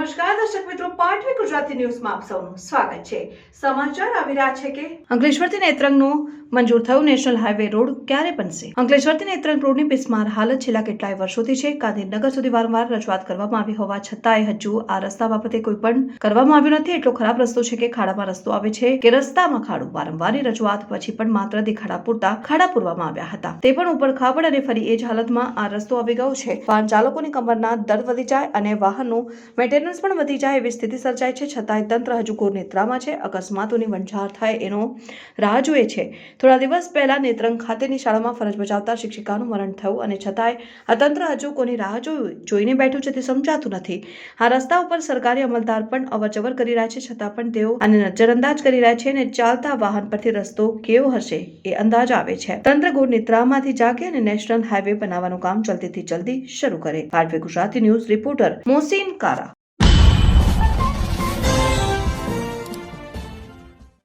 નમસ્કાર દર્શક મિત્રો, પાટવી ગુજરાતી ન્યૂઝમાં આપ સૌનું સ્વાગત છે। સમાચાર આવી રહ્યા છે કે અંકલેશ્વરથી નેત્રંગનું મંજૂર થયું નેશનલ હાઈવે રોડ ક્યારે બનશે? અંકલેશ્વરથી નેત્રંગ રોડની બિસ્માર હાલત છેલ્લા કેટલાય વર્ષોથી છે। ગાંધીનગર સુધી વારંવાર રજૂઆત કરવામાં આવી હોવા છતાંય હજુ આ રસ્તા બાબતે કોઈ પણ કરવામાં આવ્યું નથી। એટલો ખરાબ રસ્તો છે કે ખાડામાં રસ્તો આવે છે કે રસ્તામાં ખાડો। વારંવારની રજૂઆત પછી પણ માત્ર દેખાડા પૂરતા ખાડા પૂરવામાં આવ્યા હતા, તે પણ ઉપર ખાબડ અને ફરી એ જ હાલતમાં આ રસ્તો આવી ગયો છે। વાહન ચાલકોની કમરના દર્દ વધી જાય અને વાહનનું મેન્ટેનન્સ પણ વધી જાય એવી સ્થિતિ સર્જાય છે, છતાંય તંત્ર હજુ ઘોર નિદ્રામાં છે। અકસ્માતોની વણઝાર થાય એનો રાહ જુએ છે। થોડા દિવસ પહેલા નેત્રંગ ખાતેની શાળામાં ફરજ બજાવતા શિક્ષિકાનું મરણ થયું અને છતાંય આ તંત્ર હજુ કોની રાહ જોઈને બેઠું છે તે સમજાતું નથી। આ રસ્તા ઉપર સરકારી અમલદાર પણ અવરજવર કરી રહ્યા છે, છતાં પણ તેઓ આને નજરઅંદાજ કરી રહ્યા છે અને ચાલતા વાહન પરથી રસ્તો કેવો હશે એ અંદાજ આવે છે। તંત્ર ઘોર નિદ્રામાંથી જાગે અને નેશનલ હાઈવે બનાવવાનું કામ જલ્દીથી જલ્દી શરૂ કરે। પાટવી ગુજરાતી ન્યૂઝ રિપોર્ટર મોસીન કારા।